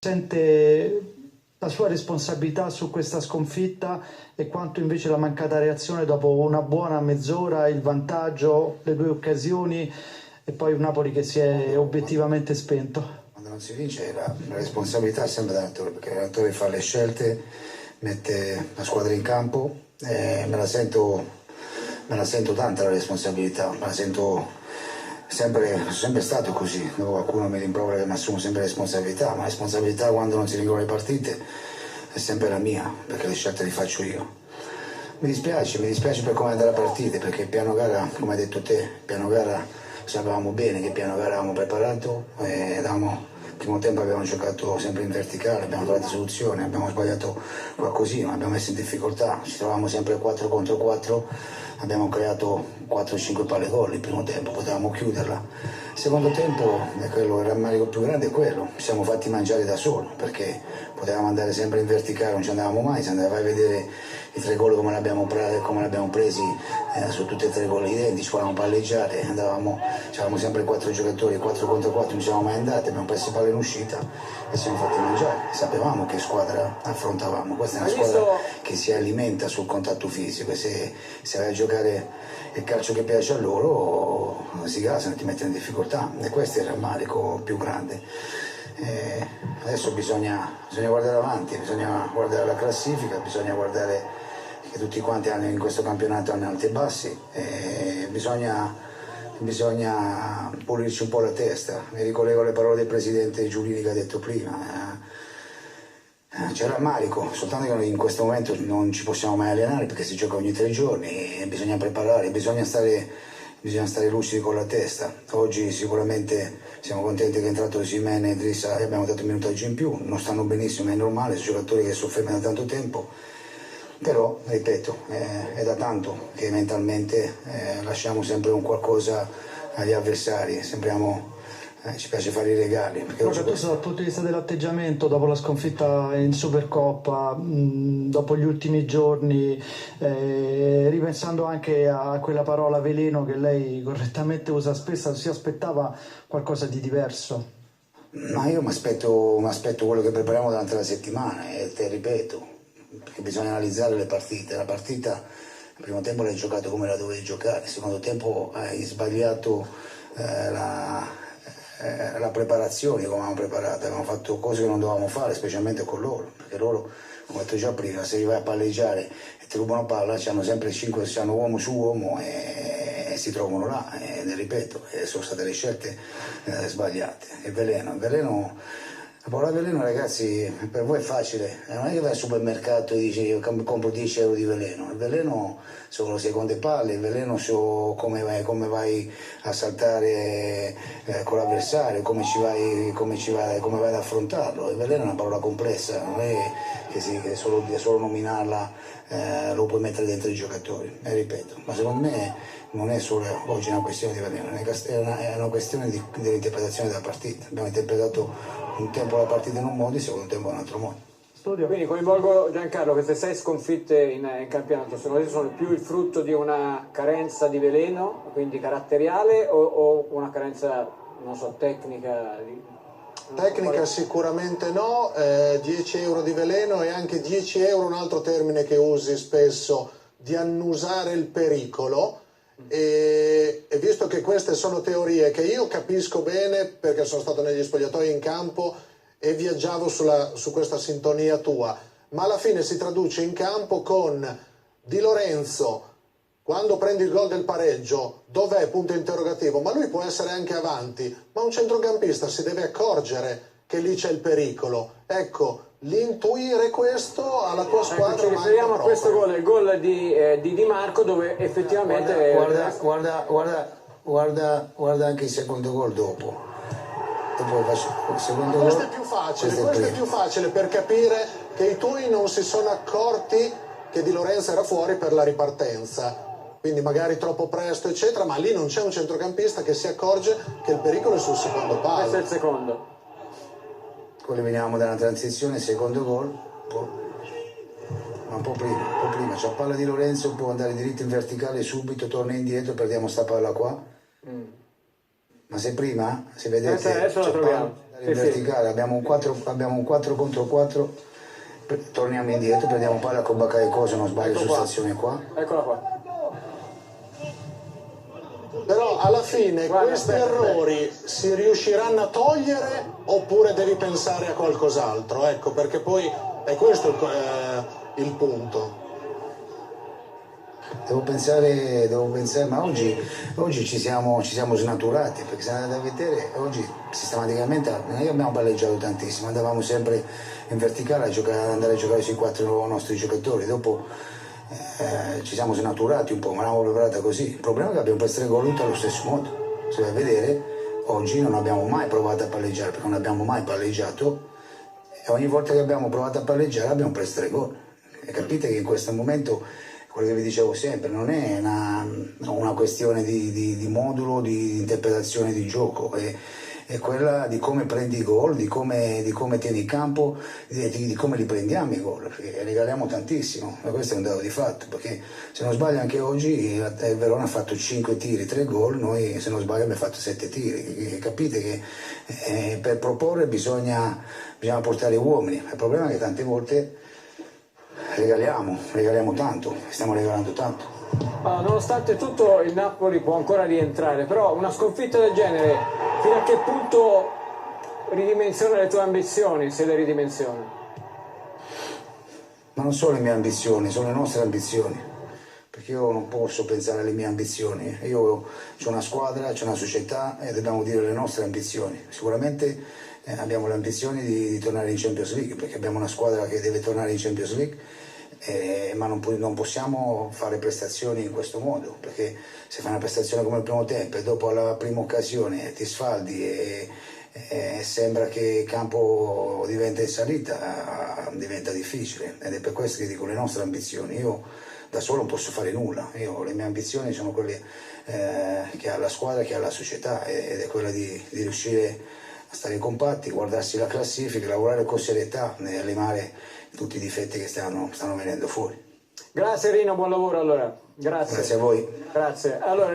sente la sua responsabilità su questa sconfitta e quanto invece la mancata reazione dopo una buona mezz'ora, il vantaggio, le due occasioni e poi un Napoli che si è obiettivamente spento? Quando non si vince la responsabilità è sempre dell'allenatore, perché l'allenatore fa le scelte, mette la squadra in campo e me la sento tanta la responsabilità, me la sento sono sempre stato così. Dopo qualcuno mi rimprovera che mi assumo sempre responsabilità, ma la responsabilità quando non si vincono le partite è sempre la mia, perché le scelte le faccio io. Mi dispiace per come è andata la partita, perché piano gara, come hai detto te, piano gara sapevamo bene che piano gara avevamo preparato e il primo tempo abbiamo giocato sempre in verticale, abbiamo trovato soluzioni, abbiamo sbagliato qualcosina, abbiamo messo in difficoltà, ci trovavamo sempre 4 contro 4, abbiamo creato 4-5 palle gol il primo tempo, potevamo chiuderla. Il secondo tempo, il rammarico più grande è quello, ci siamo fatti mangiare da soli, perché potevamo andare sempre in verticale, non ci andavamo mai, se andava a vedere i 3 gol come l'abbiamo presi su tutti e 3 gol identici, volevamo palleggiare, c'eravamo sempre 4 giocatori, 4 contro 4, non ci siamo mai andati, abbiamo perso palla in uscita e ci siamo fatti mangiare, sapevamo che squadra affrontavamo, questa è una squadra che si alimenta sul contatto fisico e se vai a giocare il calcio che piace a loro si gasano e ti mettono in difficoltà e questo è il rammarico più grande. Adesso bisogna guardare avanti, bisogna guardare la classifica, bisogna guardare che tutti quanti in questo campionato hanno alti e bassi e bisogna pulirci un po' la testa. Mi ricollego alle parole del presidente Giulini che ha detto prima. C'è rammarico, soltanto che noi in questo momento non ci possiamo mai allenare perché si gioca ogni 3 giorni e bisogna preparare, bisogna stare lucidi con la testa. Oggi sicuramente siamo contenti che è entrato Osimhen e Idrissa e abbiamo dato un minutaggio in più, non stanno benissimo, è normale, sono giocatori che soffermano da tanto tempo, però ripeto, è da tanto che mentalmente lasciamo sempre un qualcosa agli avversari, ci piace fare i regali. Soprattutto dal punto di vista dell'atteggiamento dopo la sconfitta in Supercoppa, dopo gli ultimi giorni, ripensando anche a quella parola veleno che lei correttamente usa spesso, si aspettava qualcosa di diverso? Ma io mi aspetto quello che prepariamo durante la settimana e te ripeto, perché bisogna analizzare le partite. La partita, il primo tempo l'hai giocato come la dovevi giocare, il secondo tempo hai sbagliato la preparazione, come avevamo preparato, avevamo fatto cose che non dovevamo fare, specialmente con loro, perché loro, come ho detto già prima, se vai a palleggiare e ti rubano palla, hanno sempre 5, hanno uomo su uomo e si trovano là, e ripeto, sono state le scelte sbagliate. Il veleno, la parola veleno ragazzi, per voi è facile, non è che vai al supermercato e dici io compro 10 euro di veleno, il veleno sono le seconde palle, il veleno su come vai a saltare con l'avversario, come vai ad affrontarlo, il veleno è una parola complessa, non è che solo nominarla lo puoi mettere dentro i giocatori, ripeto, ma secondo me non è solo oggi una questione di veleno, è una questione dell'interpretazione della partita, abbiamo interpretato un tempo la partita in un modo, il secondo tempo in un altro modo. Quindi coinvolgo Giancarlo, queste 6 sconfitte in campionato secondo te sono più il frutto di una carenza di veleno, quindi caratteriale, o una carenza, non so, tecnica? Tecnica sicuramente no, 10 euro di veleno e anche 10 euro un altro termine che usi spesso, di annusare il pericolo. E visto che queste sono teorie che io capisco bene perché sono stato negli spogliatoi in campo e viaggiavo su questa sintonia tua, ma alla fine si traduce in campo con Di Lorenzo quando prendi il gol del pareggio, dov'è? Punto interrogativo, ma lui può essere anche avanti, ma un centrocampista si deve accorgere che lì c'è il pericolo. Ecco, l'intuire questo alla tua squadra. Ci riferiamo a questo gol, il gol di Marco, dove effettivamente guarda anche il secondo gol dopo il secondo questo gol, è più facile, questo è più facile per capire che i tuoi non si sono accorti che Di Lorenzo era fuori per la ripartenza, quindi magari troppo presto eccetera, ma lì non c'è un centrocampista che si accorge che il pericolo è sul secondo palo. Questo è il secondo. Poi veniamo dalla transizione, secondo gol, ma un po' prima, c'è la palla di Lorenzo, può andare diritto in verticale subito, torna indietro, perdiamo sta palla qua. Ma se prima, se vedete, adesso la troviamo. In verticale abbiamo un 4 contro 4, torniamo indietro, prendiamo palla con Bakayoko, se non sbaglio, su stazione qua. Eccola qua. Però alla fine Guarda, questi aspetta. errori si riusciranno a togliere oppure devi pensare a qualcos'altro? Ecco, perché poi è questo il punto. Devo pensare, ma oggi ci siamo snaturati, perché se andate a vedere, oggi sistematicamente non è che abbiamo palleggiato tantissimo, andavamo sempre in verticale ad andare a giocare sui 4 nostri giocatori, dopo ci siamo snaturati un po', ma l'abbiamo preparata così. Il problema è che abbiamo preso 3 gol tutti allo stesso modo. Se vai a vedere, oggi non abbiamo mai provato a palleggiare, perché non abbiamo mai palleggiato, e ogni volta che abbiamo provato a palleggiare abbiamo preso 3 gol. E capite che in questo momento, quello che vi dicevo sempre, non è una questione di modulo, di interpretazione di gioco, è quella di come prendi i gol, di come tieni il campo, di come li prendiamo i gol, perché regaliamo tantissimo, e questo è un dato di fatto, perché se non sbaglio anche oggi il Verona ha fatto 5 tiri, 3 gol, noi se non sbaglio abbiamo fatto 7 tiri, e capite che per proporre bisogna portare uomini, il problema è che tante volte regaliamo tanto, stiamo regalando tanto. Nonostante tutto il Napoli può ancora rientrare, però una sconfitta del genere fino a che punto ridimensiona le tue ambizioni, se le ridimensiona? Ma non sono le mie ambizioni, sono le nostre ambizioni, perché io non posso pensare alle mie ambizioni, io ho una squadra, c'è una società e dobbiamo dire le nostre ambizioni. Sicuramente abbiamo le ambizioni di tornare in Champions League, perché abbiamo una squadra che deve tornare in Champions League, ma non possiamo fare prestazioni in questo modo, perché se fai una prestazione come il primo tempo e dopo alla prima occasione ti sfaldi e sembra che il campo diventa in salita, diventa difficile, ed è per questo che dico le nostre ambizioni. Io da solo non posso fare nulla, le mie ambizioni sono quelle che ha la squadra, che ha la società, ed è quella di riuscire a stare compatti, guardarsi la classifica, lavorare con serietà e limare tutti i difetti che stanno venendo fuori. Grazie Rino, buon lavoro allora. Grazie. Grazie a voi. Grazie. Allora,